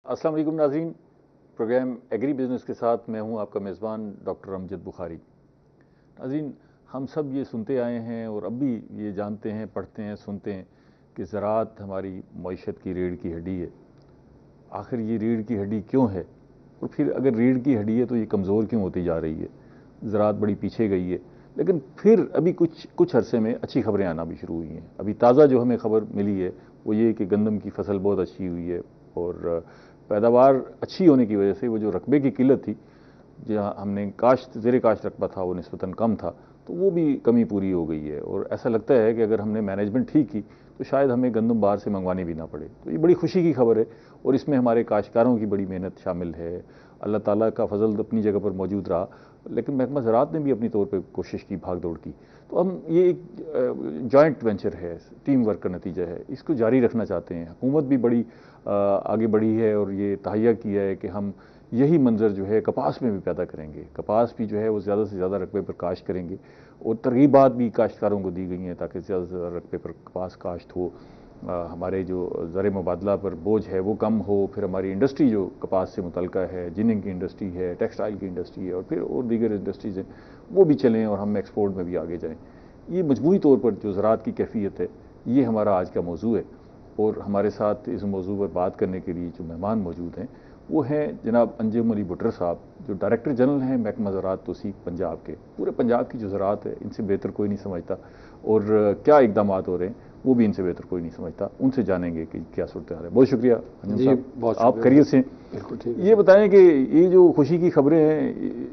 अस्सलाम वालेकुम नाज़रीन, प्रोग्राम एग्री बिज़नेस के साथ मैं हूं आपका मेज़बान डॉक्टर अमजद बुखारी। नाज़रीन, हम सब ये सुनते आए हैं और अब भी ये जानते हैं, पढ़ते हैं, सुनते हैं कि ज़राअत हमारी मईशत की रीढ़ की हड्डी है। आखिर ये रीढ़ की हड्डी क्यों है, और फिर अगर रीढ़ की हड्डी है तो ये कमज़ोर क्यों होती जा रही है? ज़राअत बड़ी पीछे गई है, लेकिन फिर अभी कुछ अरसे में अच्छी खबरें आना भी शुरू हुई हैं। अभी ताज़ा जो हमें खबर मिली है वो ये कि गंदम की फसल बहुत अच्छी हुई है और पैदावार अच्छी होने की वजह से वो जो रकबे की किल्लत थी, जहाँ हमने ज़ेरे काश्त रकबा था वो निस्बतन कम था, तो वो भी कमी पूरी हो गई है। और ऐसा लगता है कि अगर हमने मैनेजमेंट ठीक की तो शायद हमें गंदम बाहर से मंगवानी भी ना पड़े। तो ये बड़ी खुशी की खबर है और इसमें हमारे काश्तकारों की बड़ी मेहनत शामिल है। अल्लाह ताला का फजल अपनी जगह पर मौजूद रहा, लेकिन महकमा ज़राअत ने भी अपनी तौर पर कोशिश की, भाग दौड़ की। तो हम ये एक जॉइंट वेंचर है, टीम वर्क का नतीजा है, इसको जारी रखना चाहते हैं। हुकूमत भी बड़ी आगे बढ़ी है और ये तहैया किया है कि हम यही मंजर जो है कपास में भी पैदा करेंगे। कपास भी जो है वो ज़्यादा से ज़्यादा रकबे पर काश्त करेंगे और तरगीबात भी काश्तकारों को दी गई हैं ताकि ज़्यादा से ज़्यादा रकबे पर कपास काश्त हो। हमारे जो ज़र मुबादला पर बोझ है वो कम हो। फिर हमारी इंडस्ट्री जो कपास से मुतल्लिक़ है, जिनिंग की इंडस्ट्री है, टेक्सटाइल की इंडस्ट्री है और फिर और दीगर इंडस्ट्रीज़ हैं, वो भी चलें और हम एक्सपोर्ट में भी आगे जाएँ। ये मजमूई तौर पर जो ज़राअत की कैफियत है, ये हमारा आज का मौजू है। और हमारे साथ इस मौजू पर बात करने के लिए जो मेहमान मौजूद हैं वो हैं जनाब अंजुम अली भुट्टर साहब, जो डायरेक्टर जनरल हैं महकमा ज़राअत तौसीफ़ पंजाब के। पूरे पंजाब की जो ज़राअत है इनसे बेहतर कोई नहीं समझता, और क्या इकदाम हो रहे हैं वो भी इनसे बेहतर कोई नहीं समझता। उनसे जानेंगे कि क्या सूरत हाल है। बहुत शुक्रिया अंजुम साहब, आप खैरियत से? ये बताएं कि ये जो खुशी की खबरें हैं,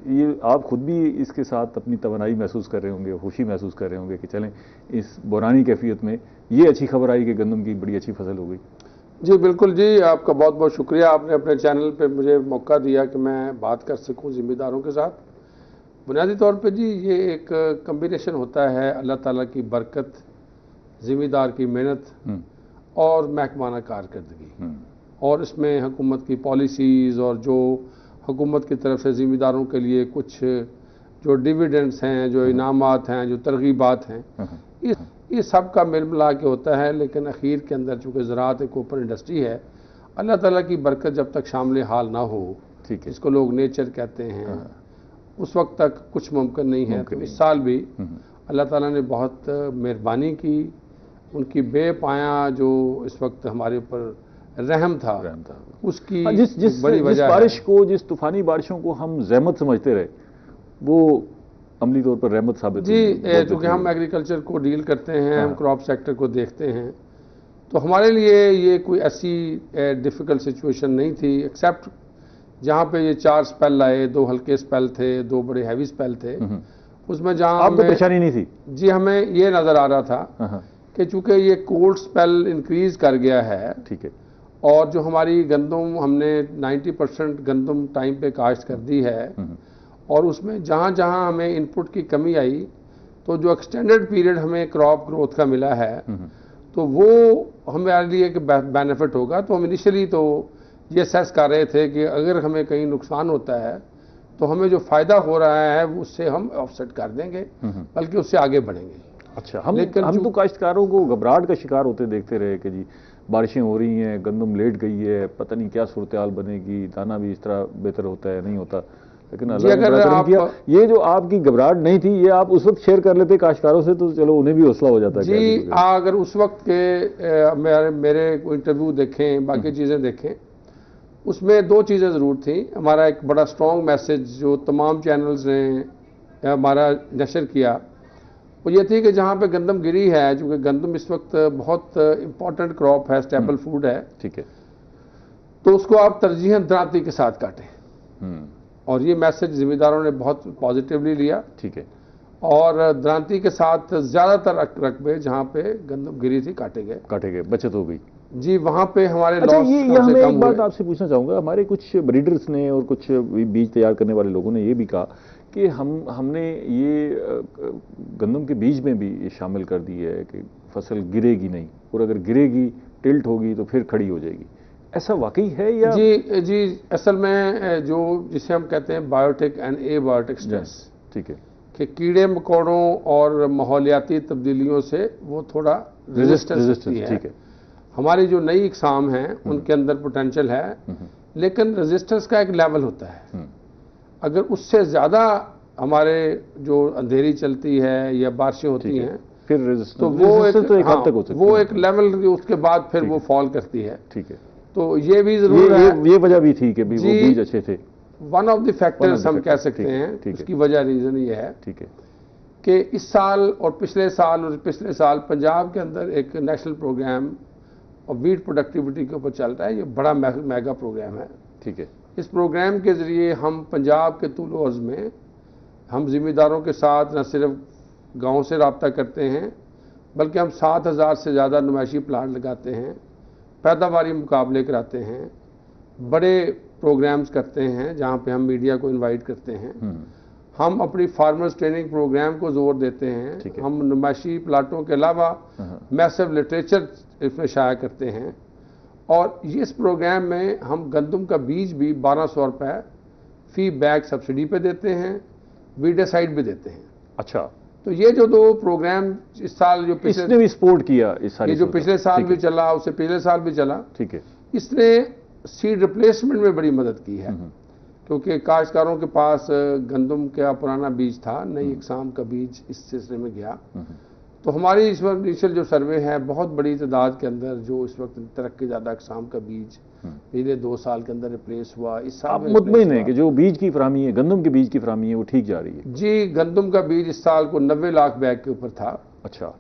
ये आप खुद भी इसके साथ अपनी तवानाई महसूस कर रहे होंगे, खुशी महसूस कर रहे होंगे कि चलें इस बुरानी कैफियत में ये अच्छी खबर आई कि गंदम की बड़ी अच्छी फसल हो गई। जी बिल्कुल जी, आपका बहुत बहुत शुक्रिया, आपने अपने चैनल पे मुझे मौका दिया कि मैं बात कर सकूं ज़िम्मेदारों के साथ। बुनियादी तौर पे जी ये एक कम्बिनेशन होता है अल्लाह ताला की बरकत, ज़िम्मेदार की मेहनत और महकमाना कारकर्दगी, और इसमें हुकूमत की पॉलिसीज़ और जो हुकूमत की तरफ से ज़िम्मेदारों के लिए कुछ जो डिविडेंड्स हैं, जो इनामात हैं, जो तरगीबात हैं, ये सब का मिल मिला के होता है। लेकिन अखीर के अंदर चूँकि ज़राअत एक ओपन इंडस्ट्री है, अल्लाह ताला की बरकत जब तक शामिल हाल ना हो, ठीक है, इसको लोग नेचर कहते हैं, उस वक्त तक कुछ मुमकिन नहीं है। तो इस साल भी अल्लाह ताला ने बहुत मेहरबानी की, उनकी बेपाया जो इस वक्त हमारे ऊपर रहम था उसकी जिस बारिश को, जिस तूफ़ानी बारिशों को हम ज़हमत समझते रहे, वो अमली तौर पर रहमत साबित जी। चूँकि हम एग्रीकल्चर को डील करते हैं, हम क्रॉप सेक्टर को देखते हैं, तो हमारे लिए ये कोई ऐसी डिफ़िकल्ट सिचुएशन नहीं थी, एक्सेप्ट जहाँ पे ये 4 स्पेल आए, 2 हल्के स्पेल थे, 2 बड़े हैवी स्पेल थे। उसमें जहाँ आपको परेशानी नहीं थी? जी, हमें ये नज़र आ रहा था कि चूँकि ये कोल्ड स्पेल इंक्रीज़ कर गया है, ठीक है, और जो हमारी गंदम हमने 90% गंदम टाइम पे काश्त कर दी है, और उसमें जहाँ जहाँ हमें इनपुट की कमी आई, तो जो एक्सटेंडेड पीरियड हमें क्रॉप ग्रोथ का मिला है, तो वो हमारे लिए एक बेनिफिट होगा। तो हम इनिशियली तो ये असेस कर रहे थे कि अगर हमें कहीं नुकसान होता है तो हमें जो फ़ायदा हो रहा है उससे हम ऑफसेट कर देंगे, बल्कि उससे आगे बढ़ेंगे। अच्छा, हम तो काश्तकारों को घबराहट का शिकार होते देखते रहे कि जी बारिशें हो रही हैं, गंदम लेट गई है, पता नहीं क्या सूरत हाल बनेगी, दाना भी इस तरह बेहतर होता है, नहीं होता। लेकिन अल्लाह ने बड़ा करम किया। ये जो आपकी घबराहट नहीं थी, ये आप उस वक्त शेयर कर लेते काश्तकारों से तो चलो उन्हें भी हौसला हो जाता है जी। अगर उस वक्त के मेरे इंटरव्यू देखें, बाकी चीज़ें देखें, उसमें 2 चीज़ें ज़रूर थी। हमारा एक बड़ा स्ट्रॉन्ग मैसेज जो तमाम चैनल्स ने हमारा नशर किया, वो ये थी कि जहाँ पे गंदम गिरी है, चूँकि गंदम इस वक्त बहुत इम्पॉर्टेंट क्रॉप है, स्टेपल फूड है, ठीक है, तो उसको आप तरजीहन दरांती के साथ काटें। और ये मैसेज ज़िम्मेदारों ने बहुत पॉजिटिवली लिया, ठीक है, और दरांती के साथ ज़्यादातर रकबे जहाँ पे गंदम गिरी थी काटे गए, बचत हो गई जी। वहाँ पे हमारे अच्छा, ये हमें एक बात आपसे पूछना चाहूँगा। हमारे कुछ ब्रीडर्स ने और कुछ बीज तैयार करने वाले लोगों ने ये भी कहा कि हमने ये गंदम के बीज में भी ये शामिल कर दी है कि फसल गिरेगी नहीं, और अगर गिरेगी टिल्ट होगी तो फिर खड़ी हो जाएगी। ऐसा वाकई है या? जी, असल में जो जिसे हम कहते हैं बायोटिक एंड एबायोटिक स्ट्रेस, ठीक है, कि कीड़े मकोड़ों और माहौलियाती तब्दीलियों से वो थोड़ा रेजिस्टेंस है। हमारी जो नई इकसाम हैं उनके अंदर पोटेंशियल है लेकिन रेजिस्टेंस का एक लेवल होता है। अगर उससे ज़्यादा हमारे जो अंधेरी चलती है या बारिशें होती हैं फिर तो वो एक हद तक हो सकती है, वो एक लेवल, उसके बाद फिर वो फॉल करती है। ठीक है, तो ये भी जरूर है, ये वजह भी थी कि वो बीज अच्छे थे। वन ऑफ द फैक्टर्स हम कह सकते हैं, उसकी वजह रीजन ये है, ठीक है, कि इस साल और पिछले साल पंजाब के अंदर एक नेशनल प्रोग्राम और वीट प्रोडक्टिविटी के ऊपर चल रहा है। ये बड़ा मेगा प्रोग्राम है। ठीक है, इस प्रोग्राम के जरिए हम पंजाब के तूल अर्ज़ में हम जिम्मेदारों के साथ न सिर्फ गांव से रब्ता करते हैं, बल्कि हम 7,000 से ज़्यादा नुमाइशी प्लांट लगाते हैं, पैदावारी मुकाबले कराते हैं, बड़े प्रोग्राम्स करते हैं जहां पे हम मीडिया को इनवाइट करते हैं। हम अपनी फार्मर्स ट्रेनिंग प्रोग्राम को जोर देते हैं। हम नुमाइशी प्लाटों के अलावा मैसिव लिटरेचर इसमें शाया करते हैं। और इस प्रोग्राम में हम गंदम का बीज भी 1200 रुपये फी बैग सब्सिडी पे देते हैं, वीडिसाइड भी देते हैं। अच्छा, तो ये जो दो प्रोग्राम इस साल जो इसने भी सपोर्ट किया, इस साल ये जो पिछले साल भी चला, उससे पिछले साल भी चला, ठीक है, इसने सीड रिप्लेसमेंट में बड़ी मदद की है। क्योंकि काश्तकारों के पास गंदम का पुराना बीज था, नई इकसाम का बीज इस सिलसिले में गया। तो हमारी इस वक्त इनिशियल जो सर्वे है, बहुत बड़ी तादाद के अंदर जो इस वक्त तरक्की ज़्यादा इकसाम का बीज पिछले 2 साल के अंदर रिप्लेस हुआ। इस साल आप मुतमईन है कि जो बीज की फराहमी है, गंदम के बीज की फराहमी है, वो ठीक जा रही है? जी, गंदम का बीज इस साल को 90 लाख बैग के ऊपर था। अच्छा,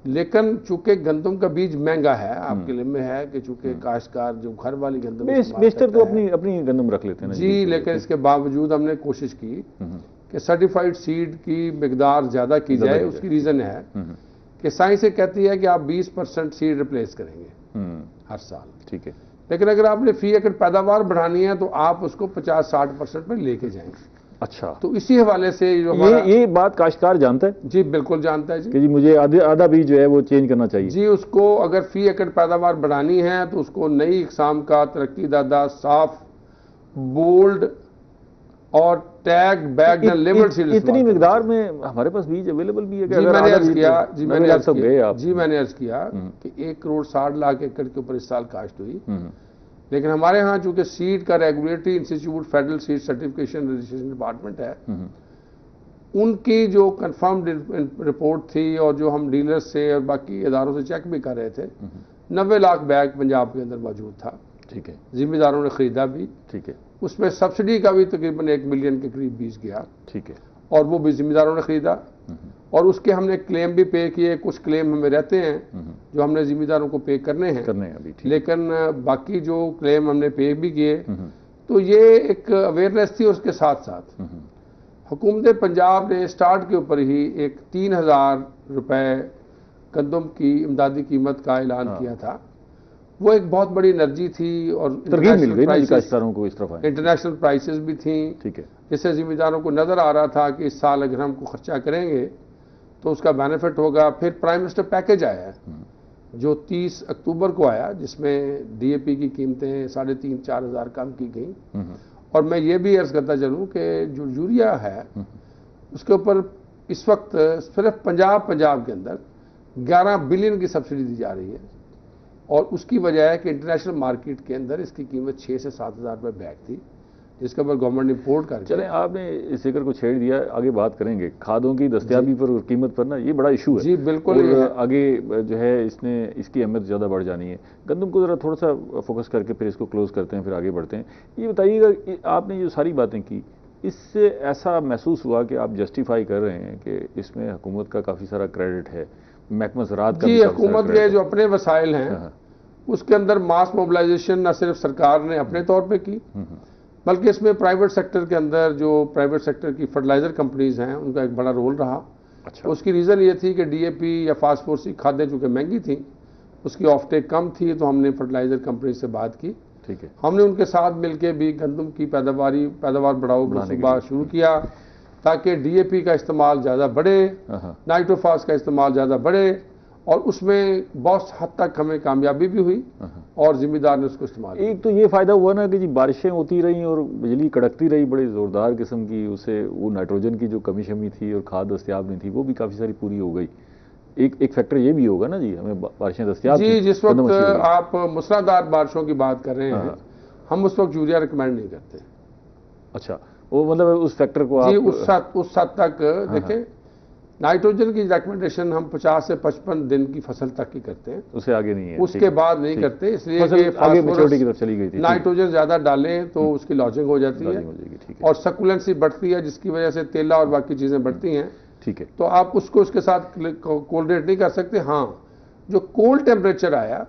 लेकिन चूंकि गंदम का बीज महंगा है, आपके लिए में है कि चूंकि काश्तकार जो घर वाली गंदम बेशतर तो अपनी गंदम रख लेते हैं जी, लेकिन इसके बावजूद हमने कोशिश की कि सर्टिफाइड सीड की मिकदार ज़्यादा की जाए। उसकी रीज़न है कि साइंस ये कहती है कि आप 20% सीड रिप्लेस करेंगे हर साल। ठीक है, लेकिन अगर आपने फी एकड़ पैदावार बढ़ानी है तो आप उसको 50-60% में लेके जाएंगे। अच्छा, तो इसी हवाले से जो ये बात काश्तकार जानता है? जी बिल्कुल जानता है जी, कि जी मुझे आधा बीज जो है वो चेंज करना चाहिए। जी, उसको अगर फी एकड़ पैदावार बढ़ानी है तो उसको नई इकसाम का तरक्की दादा साफ बोल्ड और टैग बैग लेबल सीड। इतनी मिकदार में हमारे पास बीज अवेलेबल भी है? जी मैंने अर्ज किया कि 1,60,00,000 एकड़ के ऊपर इस साल काश्त हुई। लेकिन हमारे यहाँ चूंकि सीड का regulatory institute federal seed certification registration department है, उनकी जो कंफर्म्ड रिपोर्ट थी और जो हम डीलर से और बाकी इदारों से चेक भी कर रहे थे, 90 लाख बैग पंजाब के अंदर मौजूद था। ठीक है, जिम्मेदारों ने खरीदा भी। ठीक है, उसमें सब्सिडी का भी तकरीबन 1 मिलियन के करीब बीज गया। ठीक है, और वो भी जिम्मेदारों ने खरीदा और उसके हमने क्लेम भी पे किए। कुछ क्लेम हमें रहते हैं जो हमने जिम्मेदारों को पे करने हैं अभी, लेकिन बाकी जो क्लेम हमने पे भी किए। तो ये एक अवेयरनेस थी। उसके साथ साथ हुकूमत पंजाब ने स्टार्ट के ऊपर ही एक 3,000 रुपये गंदम की इमदादी कीमत का ऐलान किया था। वो एक बहुत बड़ी एनर्जी थी और काश्तकारों को इस तरफ इंटरनेशनल प्राइसेस भी थी। ठीक है, जिससे जिम्मेदारों को नजर आ रहा था कि इस साल अगर हम को खर्चा करेंगे तो उसका बेनिफिट होगा। फिर प्राइम मिनिस्टर पैकेज आया जो 30 अक्टूबर को आया, जिसमें डीएपी की कीमतें 3,500-4 हज़ार कम की गई। और मैं ये भी अर्ज करता चलूँ कि जो यूरिया है उसके ऊपर इस वक्त सिर्फ पंजाब के अंदर 11 बिलियन की सब्सिडी दी जा रही है। और उसकी वजह है कि इंटरनेशनल मार्केट के अंदर इसकी कीमत 6 से 7 हज़ार रुपये बैग थी, जिसके ऊपर गवर्नमेंट इंपोर्ट कर। चलें, आपने इस जिक्र को छेड़ दिया, आगे बात करेंगे खादों की दस्तयाबी पर और कीमत पर ना। ये बड़ा इशू है जी बिल्कुल। और आगे जो है इसकी अहमियत ज़्यादा बढ़ जानी है। गंदम को ज़रा थोड़ा सा फोकस करके फिर इसको क्लोज करते हैं, फिर आगे बढ़ते हैं। ये बताइएगा, आपने जो सारी बातें की, इससे ऐसा महसूस हुआ कि आप जस्टिफाई कर रहे हैं कि इसमें हुकूमत का काफ़ी सारा क्रेडिट है, महकमा ज़राअत का? जी, हुकूमत के जो अपने वसाइल हैं उसके अंदर मास मोबिलाइजेशन न सिर्फ सरकार ने अपने तौर पे की, बल्कि इसमें प्राइवेट सेक्टर के अंदर जो प्राइवेट सेक्टर की फर्टिलाइजर कंपनीज हैं उनका एक बड़ा रोल रहा। अच्छा, उसकी रीज़न ये थी कि डीएपी या फास्फोरस की खादें चूँकि महंगी थी, उसकी ऑफटेक कम थी, तो हमने फर्टिलाइजर कंपनी से बात की। ठीक है, हमने उनके साथ मिलकर भी गंदम की पैदावार बढ़ाओ मनसूबा शुरू किया ताकि डीएपी का इस्तेमाल ज़्यादा बढ़े, नाइट्रोफास का इस्तेमाल ज़्यादा बढ़े। और उसमें बहुत हद तक हमें कामयाबी भी हुई और जिम्मेदार ने उसको इस्तेमाल किया। एक तो ये फ़ायदा हुआ ना कि जी बारिशें होती रहीं और बिजली कड़कती रही बड़ी ज़ोरदार किस्म की, उससे वो नाइट्रोजन की जो कमी शमी थी और खाद दस्तियाब नहीं थी वो भी काफ़ी सारी पूरी हो गई। एक फैक्टर ये भी होगा ना जी, हमें बारिशें दस्तियाब। जी, जिस वक्त आप मूसलाधार बारिशों की बात कर रहे हैं हम उस वक्त यूरिया रिकमेंड नहीं करते। अच्छा, वो मतलब उस फैक्टर को जी आप उस हद तक देखें, नाइट्रोजन की रिकमेंडेशन हम 50 से 55 दिन की फसल तक ही करते हैं, उससे आगे नहीं है, उसके बाद नहीं करते, इसलिए फसल कि आगे मैच्योरिटी की तरफ चली गई थी, नाइट्रोजन ज्यादा डालें तो उसकी लॉजिंग हो जाती है और सक्यूलेंसी बढ़ती है, जिसकी वजह से तेला और बाकी चीजें बढ़ती हैं। ठीक है, तो आप उसको उसके साथ कोलरेट नहीं कर सकते। हाँ, जो कोल्ड टेम्परेचर आया,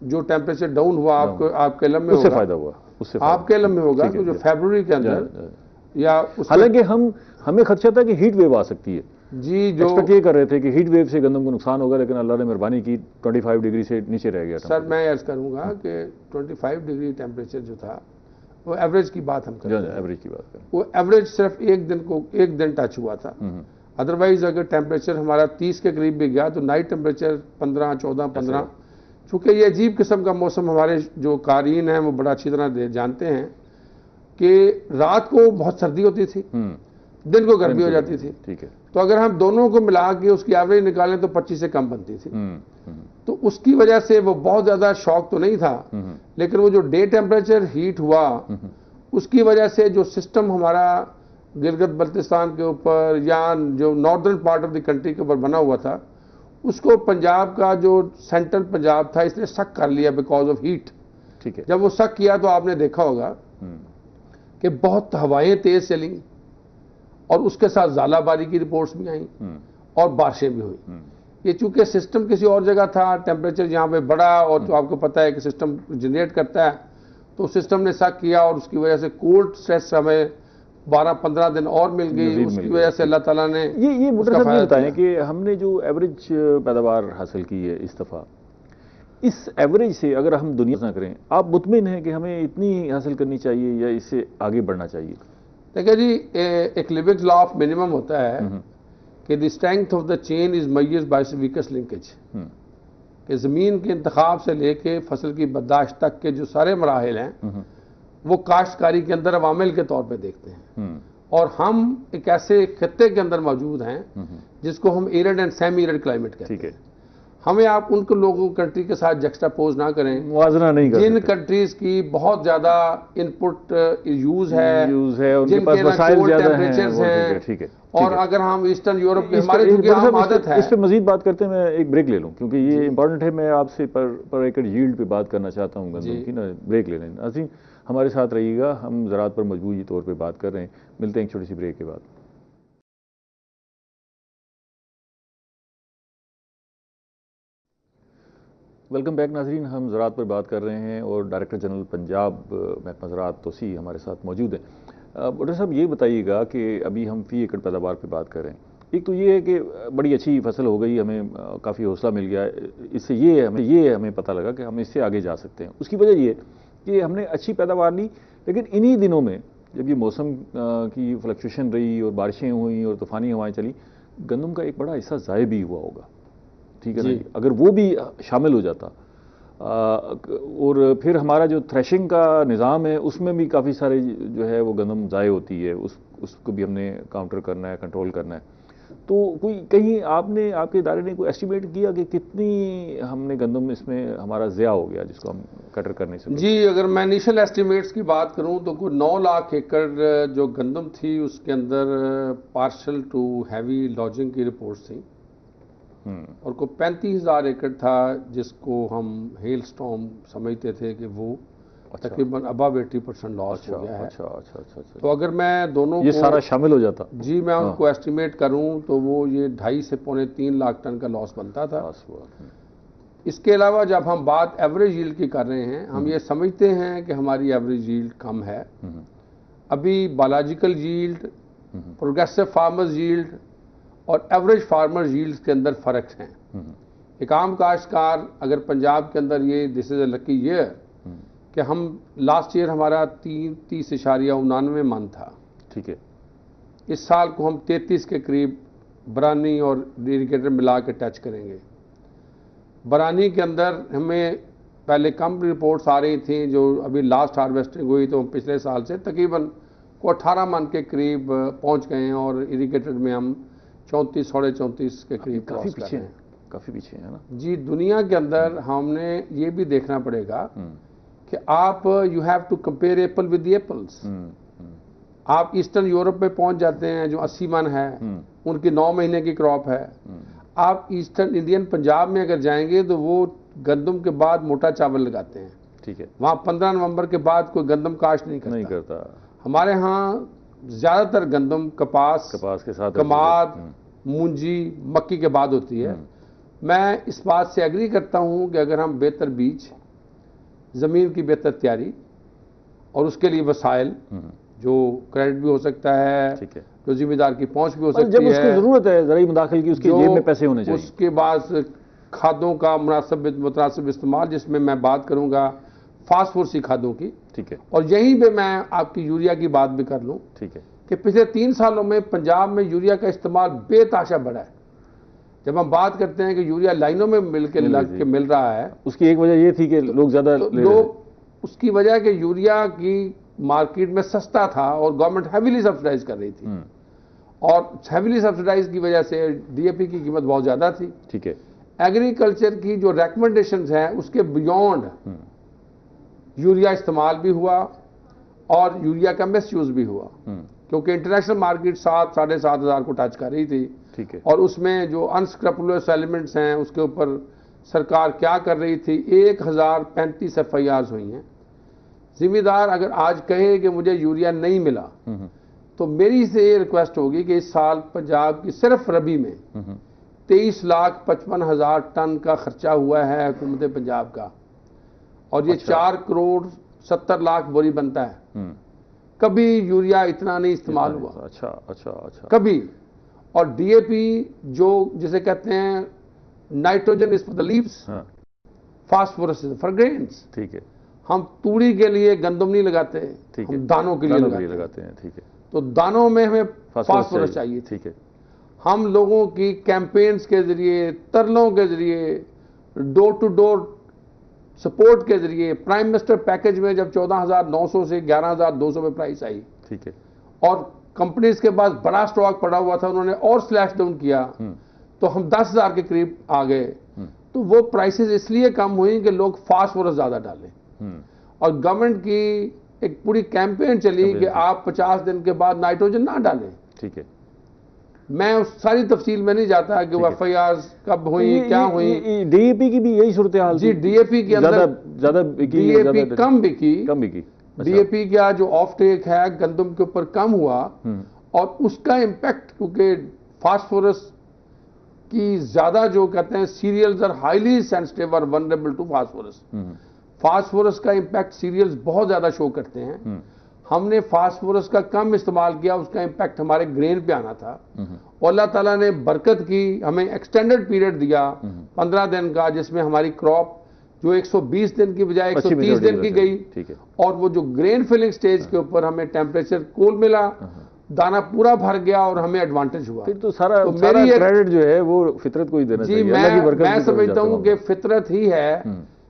जो टेम्परेचर डाउन हुआ आपके इलम में उससे फायदा हुआ, उससे आपके इलम में होगा, तो जो फरवरी के अंदर या हालांकि हमें खदशा था कि हीट वेव आ सकती है जी, जो एक्सपेक्ट ये कर रहे थे कि हीट वेव से गंदम को नुकसान होगा, लेकिन अल्लाह ने मेहरबानी की 25 डिग्री से नीचे रह गया। सर मैं अर्ज करूंगा कि 25 डिग्री टेम्परेचर जो था वो एवरेज की बात हम कर रहे हैं, एवरेज की बात करें, वो एवरेज सिर्फ एक दिन टच हुआ था। अदरवाइज अगर टेम्परेचर हमारा 30 के करीब भी गया तो नाइट टेम्परेचर 15, 14, 15, चूंकि ये अजीब किस्म का मौसम हमारे जो कारीन हैं वो बड़ा अच्छी तरह जानते हैं कि रात को बहुत सर्दी होती थी, दिन को गर्मी हो जाती थी। ठीक है, तो अगर हम दोनों को मिला के उसकी एवरेज निकालें तो 25 से कम बनती थी। तो उसकी वजह से वो बहुत ज्यादा शॉक तो नहीं था, लेकिन वो जो डे टेम्परेचर हीट हुआ उसकी वजह से जो सिस्टम हमारा गिलगित बल्तिस्तान के ऊपर या जो northern part of the country के ऊपर बना हुआ था, उसको पंजाब का जो सेंट्रल पंजाब था इसने शक कर लिया बिकॉज ऑफ हीट। ठीक है, जब वो शक किया तो आपने देखा होगा कि बहुत हवाएं तेज चली और उसके साथ ज़ालाबारी की रिपोर्ट्स भी आई और बारिशें भी हुई। ये चूंकि सिस्टम किसी और जगह था, टेम्परेचर यहाँ पे बढ़ा और तो आपको पता है कि सिस्टम जनरेट करता है, तो सिस्टम ने शक किया और उसकी वजह से कोल्ड स्ट्रेस हमें 12-15 दिन और मिल गई। उसकी वजह से अल्लाह ताला ने ये मुझे बताएं कि हमने जो एवरेज पैदावार हासिल की है इस दफ़ा, इस एवरेज से अगर हम दुनिया ना करें, आप मुतमिन हैं कि हमें इतनी हासिल करनी चाहिए या इससे आगे बढ़ना चाहिए? देखिए जी, एक लिविंग लॉ ऑफ मिनिमम होता है कि the strength of the chain is measured by weakest linkage, कि ज़मीन के इंतखाब से लेके फसल की बर्दाश्त तक के जो सारे मराहिल हैं वो काश्तकारी के अंदर अवामिल के तौर पे देखते हैं। और हम एक ऐसे खत्ते के अंदर मौजूद हैं जिसको हम arid and semi arid climate कहते हैं। हमें आप उनको लोगों कंट्री के साथ जक्सटापोज ना करें, मुआवजा नहीं कर जिन कंट्रीज की बहुत ज्यादा इनपुट यूज है उनके पास वसाइल ज्यादा हैं, ठीक है, और अगर हम ईस्टर्न यूरोप के हमारे चूंकि आम आदत है। इस पे मजीद बात करते हैं, मैं एक ब्रेक ले लूं क्योंकि ये इंपॉर्टेंट है। मैं आपसे पर एकड़ यील्ड पे बात करना चाहता हूँ गंदम की ना, ब्रेक ले लें। अजीम हमारे साथ रहिएगा, हम ज़राअत पर मजबूरी तौर पर बात कर रहे हैं। मिलते हैं एक छोटी सी ब्रेक के बाद। वेलकम बैक नाजरीन, हम ज़राअत पर बात कर रहे हैं और डायरेक्टर जनरल पंजाब महकमा ज़राअत तोसी हमारे साथ मौजूद हैं। डॉक्टर साहब ये बताइएगा कि अभी हम फ़ी एकड़ पैदावार पर बात कर रहे हैं। एक तो ये है कि बड़ी अच्छी फसल हो गई, हमें काफ़ी हौसला मिल गया, इससे ये हमें पता लगा कि हम इससे आगे जा सकते हैं। उसकी वजह ये कि हमने अच्छी पैदावार ली, लेकिन इन्हीं दिनों में जब ये मौसम की फ्लक्चुएशन रही और बारिशें हुई और तूफ़ानी हवाएँ चली, गंदम का एक बड़ा हिस्सा ज़ाय भी हुआ होगा, ठीक है ना? अगर वो भी शामिल हो जाता और फिर हमारा जो थ्रेशिंग का निज़ाम है उसमें भी काफ़ी सारे जो है वो गंदम ज़ाय होती है, उसको भी हमने काउंटर करना है, कंट्रोल करना है। तो कोई कहीं आपने आपके इदारे ने कोई एस्टिमेट किया कि कितनी हमने गंदम इसमें हमारा ज़िया हो गया जिसको हम कटर करने से? जी, अगर मैं इनिशियल एस्टिमेट्स की बात करूं तो कोई 9 लाख एकड़ जो गंदम थी उसके अंदर पार्शल टू हैवी लॉजिंग की रिपोर्ट्स थी और को 35,000 एकड़ था जिसको हम हेल स्टॉर्म समझते थे कि वो तकरीबन अबव 80% लॉस हो गया है। अच्छा। तो अगर मैं दोनों ये सारा शामिल हो जाता, जी मैं उनको एस्टिमेट करूं तो वो ये 2.5 से पौने 3 लाख टन का लॉस बनता था। इसके अलावा जब हम बात एवरेज यील्ड की कर रहे हैं, हम ये समझते हैं कि हमारी एवरेज यील्ड कम है। अभी biological yield, progressive farmers yield और एवरेज फार्मर यील्ड के अंदर फर्क हैं। एक आम काश्तकार अगर पंजाब के अंदर ये this is a lucky year कि हम लास्ट ईयर हमारा 30.99 मन था, ठीक है, इस साल को हम 33 के करीब बरानी और इरिगेटर मिला के टच करेंगे। बरानी के अंदर हमें पहले कम रिपोर्ट्स आ रही थी, जो अभी लास्ट हार्वेस्टिंग हुई तो पिछले साल से तकरीबन को 18 मन के करीब पहुंच गए हैं और इरिगेटेड में हम 34, 34.5 के करीब क्रॉस कर रहे हैं। काफ़ी पीछे है ना जी। दुनिया के अंदर हमने ये भी देखना पड़ेगा कि आप you have to compare apple with the apples. आप ईस्टर्न यूरोप में पहुंच जाते हैं जो 80 मन है, उनकी 9 महीने की क्रॉप है। आप ईस्टर्न इंडियन पंजाब में अगर जाएंगे तो वो गंदम के बाद मोटा चावल लगाते हैं। ठीक है। वहाँ 15 नवंबर के बाद कोई गंदम काश्त नहीं करता। हमारे यहाँ ज्यादातर गंदम कपास के साथ कमाद, मूंजी, मक्की के बाद होती है। मैं इस बात से एग्री करता हूं कि अगर हम बेहतर बीज, जमीन की बेहतर तैयारी और उसके लिए वसाइल, जो क्रेडिट भी हो सकता है, जो जिम्मेदार की पहुंच भी हो सकती है, जब उसकी जरूरत है ज़राई मुदाखिल की, उसके जेब में पैसे होने चाहिए। उसके बाद खादों का मुनासिब इस्तेमाल, जिसमें मैं बात करूंगा फास्फोरसी खादों की। ठीक है। और यहीं पे मैं आपकी यूरिया की बात भी कर लूं। ठीक है। कि पिछले 3 सालों में पंजाब में यूरिया का इस्तेमाल बेतहाशा बढ़ा है। जब हम बात करते हैं कि यूरिया लाइनों में मिल रहा है, उसकी एक वजह ये थी कि लोग ज्यादा उसकी वजह कि यूरिया की मार्केट में सस्ता था और गवर्नमेंट हैवीली सब्सिडाइज कर रही थी, और हैवीली सब्सिडाइज की वजह से डीएपी की कीमत बहुत ज्यादा थी। ठीक है। एग्रीकल्चर की जो रिकमेंडेशंस हैं उसके बियॉन्ड यूरिया इस्तेमाल भी हुआ और यूरिया का मिसयूज भी हुआ, क्योंकि इंटरनेशनल मार्केट 7-7.5 हज़ार को टच कर रही थी। ठीक है। और उसमें जो अनस्क्रपुलस एलिमेंट्स हैं उसके ऊपर सरकार क्या कर रही थी, 1035 FIRs हुई हैं। जिम्मेदार अगर आज कहे कि मुझे यूरिया नहीं मिला, तो मेरी से ये रिक्वेस्ट होगी कि इस साल पंजाब की सिर्फ रबी में 23,55,000 टन का खर्चा हुआ है हुकूमत पंजाब का, और ये 4,70,00,000 बोरी बनता है। कभी यूरिया इतना नहीं इस्तेमाल हुआ। अच्छा। कभी। और डीएपी जो जिसे कहते हैं nitrogen is for the leaves, phosphorus is for grains. ठीक है। हम तूड़ी के लिए गंदम नहीं लगाते, हम दानों के लिए लगाते हैं। ठीक है। तो दानों में हमें फास्फोरस चाहिए। ठीक है। हम लोगों की कैंपेन्स के जरिए, तरलों के जरिए, डोर टू डोर सपोर्ट के जरिए, प्राइम मिनिस्टर पैकेज में जब 14,900 से 11,200 में प्राइस आई, ठीक है, और कंपनीज के पास बड़ा स्टॉक पड़ा हुआ था, उन्होंने और स्लैश डाउन किया तो हम 10,000 के करीब आ गए। तो वो प्राइसेस इसलिए कम हुई कि लोग फास्फोरस ज्यादा डालें, और गवर्नमेंट की एक पूरी कैंपेन चली कि आप 50 दिन के बाद नाइट्रोजन ना डालें। ठीक है। मैं उस सारी तफसील में नहीं जाता कि वो FIRs कब हुई, क्या हुई। डीएपी की भी यही सूरत हाल जी, डीएपी के अंदर ज्यादा डीएपी कम बिकी। अच्छा। डीएपी का जो ऑफ टेक है गंदम के ऊपर कम हुआ, और उसका इम्पैक्ट, क्योंकि फास्फोरस की ज्यादा जो कहते हैं सीरियल्स आर हाईली सेंसिटिव और वनरेबल टू फास्फोरस। फास्फोरस का इम्पैक्ट सीरियल्स बहुत ज्यादा शो करते हैं। हमने फास्फोरस का कम इस्तेमाल किया, उसका इम्पैक्ट हमारे ग्रेन पे आना था। और अल्लाह ताला ने बरकत की, हमें एक्सटेंडेड पीरियड दिया 15 दिन का, जिसमें हमारी क्रॉप जो 120 दिन की बजाय 130 दिन की गई। ठीक है। और वो जो ग्रेन फिलिंग स्टेज के ऊपर हमें टेम्परेचर कूल मिला, दाना पूरा भर गया और हमें एडवांटेज हुआ। फिर तो सारा क्रेडिट जो है वो फितरत को ही देना चाहिए। मैं समझता हूं कि फितरत ही है,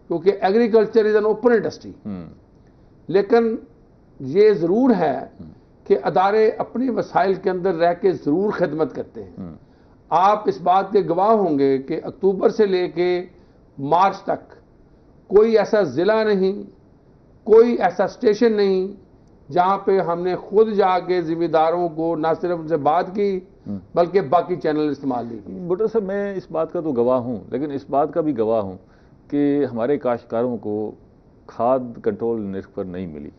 क्योंकि agriculture is an open industry. लेकिन ये जरूर है कि अदारे अपनी वसाइल के अंदर रह के जरूर खिदमत करते हैं। आप इस बात के गवाह होंगे कि अक्टूबर से लेके मार्च तक कोई ऐसा जिला नहीं, कोई ऐसा स्टेशन नहीं जहां पे हमने खुद जाके जिम्मेदारों को ना सिर्फ उनसे बात की बल्कि बाकी चैनल इस्तेमाल नहीं किए। भुट्टो साहब, मैं इस बात का तो गवाह हूं, लेकिन इस बात का भी गवाह हूं कि हमारे काश्तकारों को खाद कंट्रोल निर्ख पर नहीं मिली।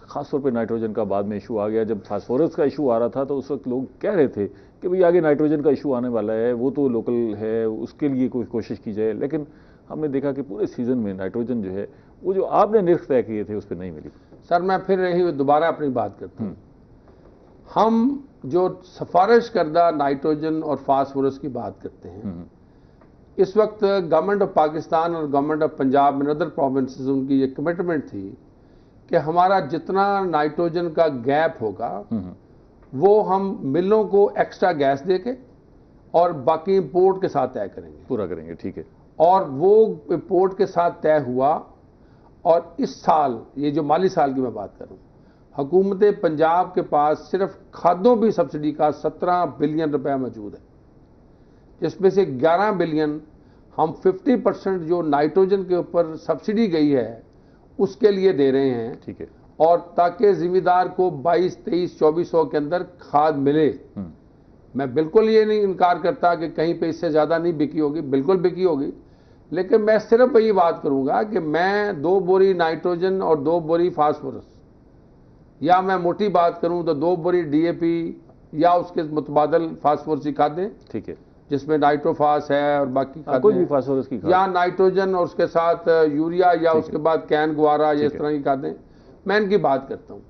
खासतौर पे नाइट्रोजन का बाद में इशू आ गया। जब फास्फोरस का इशू आ रहा था तो उस वक्त लोग कह रहे थे कि भाई आगे नाइट्रोजन का इशू आने वाला है, वो तो लोकल है, उसके लिए कोई कोशिश की जाए। लेकिन हमने देखा कि पूरे सीजन में नाइट्रोजन जो है वो जो आपने निर्ख तय किए थे उस पर नहीं मिली। सर, मैं फिर यही दोबारा अपनी बात करता हूँ। हम जो सिफारिश करदा नाइट्रोजन और फास्फोरस की बात करते हैं, इस वक्त गवर्नमेंट ऑफ पाकिस्तान और government of Punjab and other provinces, उनकी ये कमिटमेंट थी कि हमारा जितना नाइट्रोजन का गैप होगा वो हम मिलों को एक्स्ट्रा गैस देके और बाकी इंपोर्ट के साथ तय करेंगे, पूरा करेंगे। ठीक है। और वो इंपोर्ट के साथ तय हुआ। और इस साल, ये जो माली साल की मैं बात कर रहा हूं, हुकूमत पंजाब के पास सिर्फ खादों की सब्सिडी का 17 बिलियन रुपया मौजूद है, जिसमें से 11 बिलियन हम 50% जो नाइट्रोजन के ऊपर सब्सिडी गई है उसके लिए दे रहे हैं। ठीक है। और ताकि जिम्मेदार को 22, 23, 2400 के अंदर खाद मिले। मैं बिल्कुल ये नहीं इनकार करता कि कहीं पे इससे ज़्यादा नहीं बिकी होगी, बिल्कुल बिकी होगी, लेकिन मैं सिर्फ वही बात करूंगा कि मैं 2 बोरी नाइट्रोजन और 2 बोरी फास्फोरस, या मैं मोटी बात करूं तो 2 बोरी डीएपी या उसके मुतबादल फास्फोरस की खादें, ठीक है, जिसमें नाइट्रोफास है और बाकी कोई भी फास्फोरस की खाद, या नाइट्रोजन और उसके साथ यूरिया, या उसके बाद कैन गुआरा, या इस तरह की खादें, मैं इनकी बात करता हूं।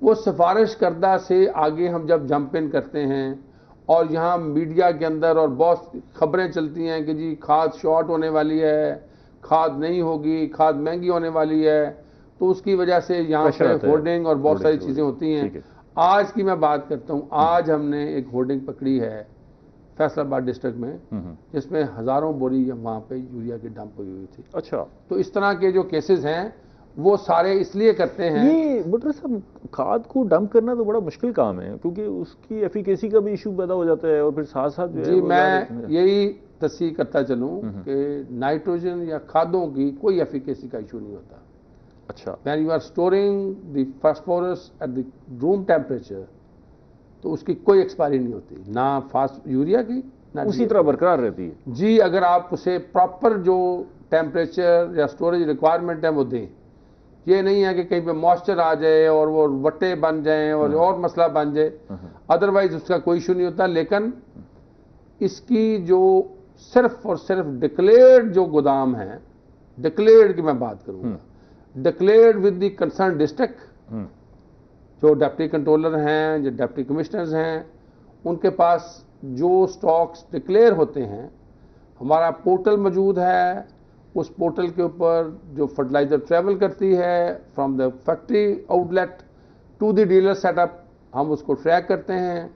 वो सिफारिश करदा से आगे हम जब जंप इन करते हैं और यहाँ मीडिया के अंदर और बहुत खबरें चलती हैं कि जी खाद शॉर्ट होने वाली है, खाद नहीं होगी, खाद महंगी होने वाली है, तो उसकी वजह से यहाँ पे होर्डिंग और बहुत सारी चीज़ें होती हैं। आज की मैं बात करता हूँ, आज हमने एक होर्डिंग पकड़ी है फैसलाबाद डिस्ट्रिक्ट में, जिसमें हज़ारों बोरी वहाँ पे यूरिया की डंप हुई थी। अच्छा, तो इस तरह के जो केसेस हैं वो सारे इसलिए करते हैं। ये बटर साहब, खाद को डंप करना तो बड़ा मुश्किल काम है, क्योंकि उसकी एफिकेसी का भी इशू पैदा हो जाता है, और फिर साथ साथ जो जी मैं यही तस्दीक करता चलूँ कि नाइट्रोजन या खादों की कोई एफिकेसी का इशू नहीं होता। अच्छा, when you are storing the phosphorus at the room temperature, तो उसकी कोई एक्सपायरी नहीं होती, ना फास्ट यूरिया की ना उसी तरह बरकरार रहती है। जी, अगर आप उसे प्रॉपर जो टेम्परेचर या स्टोरेज रिक्वायरमेंट है वो दें। ये नहीं है कि कहीं पे मॉइस्चर आ जाए और वो वट्टे बन जाएं और मसला बन जाए, अदरवाइज उसका कोई इशू नहीं होता। लेकिन इसकी जो सिर्फ और सिर्फ डिक्लेयर्ड जो गोदाम है, डिक्लेयर्ड की मैं बात करूंगा, declared with the concern district, जो डिप्टी कंट्रोलर हैं, जो डिप्टी कमिश्नर्स हैं, उनके पास जो स्टॉक्स डिक्लेयर होते हैं, हमारा पोर्टल मौजूद है। उस पोर्टल के ऊपर जो फर्टिलाइजर ट्रेवल करती है from the factory outlet to the dealer setup, हम उसको ट्रैक करते हैं,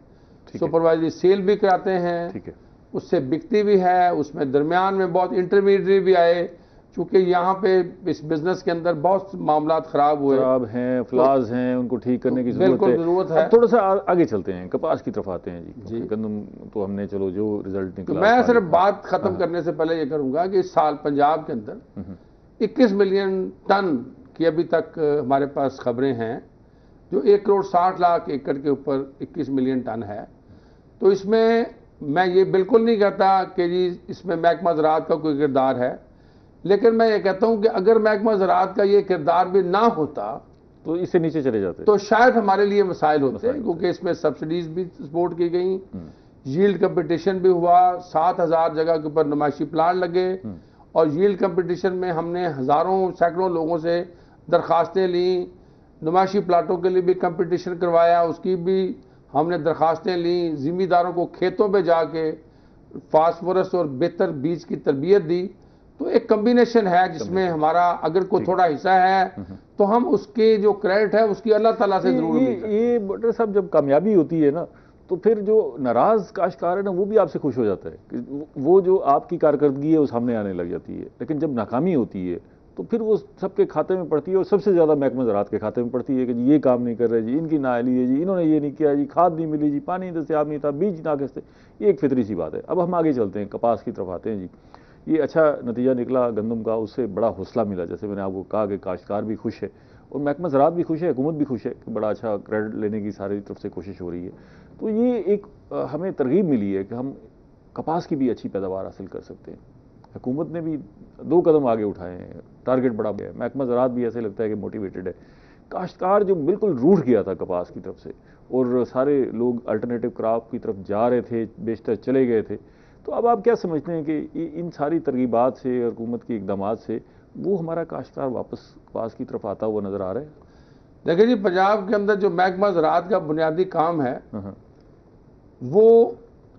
सुपरवाइजरी सेल भी कराते हैं। ठीक है, उससे बिकती भी है, उसमें दरमियान में बहुत इंटरमीडिएटरी भी आए, चूंकि यहाँ पे इस बिजनेस के अंदर बहुत मामला खराब हैं, फ्लाज हैं, उनको ठीक करने की जरूरत है। थोड़ा सा आगे चलते हैं, कपास की तरफ आते हैं जी। गंदम तो हमने चलो जो रिजल्ट निकला, तो मैं सिर्फ बात खत्म करने से पहले ये करूंगा कि इस साल पंजाब के अंदर 21 मिलियन टन की अभी तक हमारे पास खबरें हैं, जो 1 करोड़ 60 लाख एकड़ के ऊपर 21 मिलियन टन है। तो इसमें मैं ये बिल्कुल नहीं कहता कि जी इसमें महकमा ज़राअत का कोई किरदार है, लेकिन मैं ये कहता हूं कि अगर महकमा ज़राअत का ये किरदार भी ना होता तो इससे नीचे चले जाते, तो शायद हमारे लिए मसाइल होते, क्योंकि इसमें सब्सिडीज भी सपोर्ट की गई, यील्ड कंपटीशन भी हुआ, 7000 जगह के ऊपर नुमाइशी प्लांट लगे, और यील्ड कंपटीशन में हमने हज़ारों सैकड़ों लोगों से दरखास्तें ली, नुमाइशी प्लाटों के लिए भी कंपटीशन करवाया, उसकी भी हमने दरखास्तें ली, जिम्मेदारों को खेतों पर जाके फास्फोरस और बेहतर बीज की तरबियत दी। तो एक कम्बिनेशन है जिसमें हमारा अगर कोई थोड़ा हिस्सा है तो हम उसके जो क्रेडिट है उसकी अल्लाह ताला से जरूर ये बटर साहब, जब कामयाबी होती है ना, तो फिर जो नाराज काश्तकार है ना, वो भी आपसे खुश हो जाता है कि वो जो आपकी कारकर्दगी है वो सामने आने लग जाती है। लेकिन जब नाकामी होती है तो फिर वो सबके खाते में पड़ती है, और सबसे ज़्यादा महकमा ज़राअत के खाते में पड़ती है कि जी ये काम नहीं कर रहे जी, इनकी नाअहली है जी, इन्होंने ये नहीं किया जी, खाद नहीं मिली जी, पानी दस्तयाब नहीं था, बीज नाकिस थे। ये एक फितरी सी बात है। अब हम आगे चलते हैं, कपास की तरफ आते हैं जी। ये अच्छा नतीजा निकला गंदम का, उससे बड़ा हौसला मिला। जैसे मैंने आपको कहा कि काश्तकार भी खुश है और महकमा ज़राअत भी खुश है, हुकूमत भी खुश है कि बड़ा अच्छा क्रेडिट लेने की सारी तरफ से कोशिश हो रही है। तो ये एक हमें तरगीब मिली है कि हम कपास की भी अच्छी पैदावार हासिल कर सकते हैं। हुकूमत ने भी 2 कदम आगे उठाए हैं, टारगेट बड़ा है, महकमा ज़राअत भी ऐसे लगता है कि मोटिवेटेड है। काश्तकार जो बिल्कुल रूठ गया था कपास की तरफ से, और सारे लोग अल्टरनेटिव क्रॉप की तरफ जा रहे थे, बेशतर चले गए थे। तो अब आप क्या समझते हैं कि इन सारी तरगीबात से, हुकूमत के इकदामात से, वो हमारा काश्तकार वापस कपास की तरफ आता हुआ नजर आ रहा है? देखिए जी, पंजाब के अंदर जो महकमा ज़राअत का बुनियादी काम है वो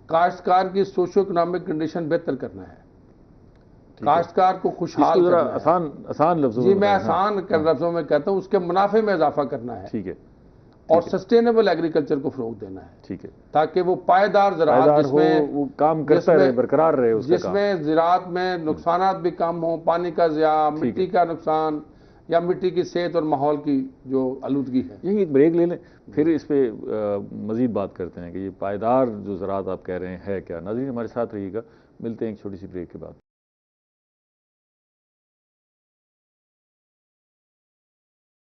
काश्तकार की सोशो इकोनॉमिक कंडीशन बेहतर करना है, काश्तकार को खुशहाल करना है। आसान लफ्जों जी, मैं आसान लफ्जों में कहता हूँ, उसके मुनाफे में इजाफा करना है। ठीक है, और सस्टेनेबल एग्रीकल्चर को फरोग देना है। ठीक है, ताकि वो पायदार ज़राअत जिसमें वो काम करता रहे, बरकरार रहे, जिसमें ज़राअत में नुकसानात भी कम हो, पानी का ज़िया, मिट्टी का नुकसान, या मिट्टी की सेहत और माहौल की जो आलूदगी है। यही एक ब्रेक ले लें, फिर इस पे मजीद बात करते हैं कि ये पायदार जो ज़राअत आप कह रहे हैं है क्या। नाज़रीन हमारे साथ रहिएगा, मिलते हैं एक छोटी सी ब्रेक के बाद।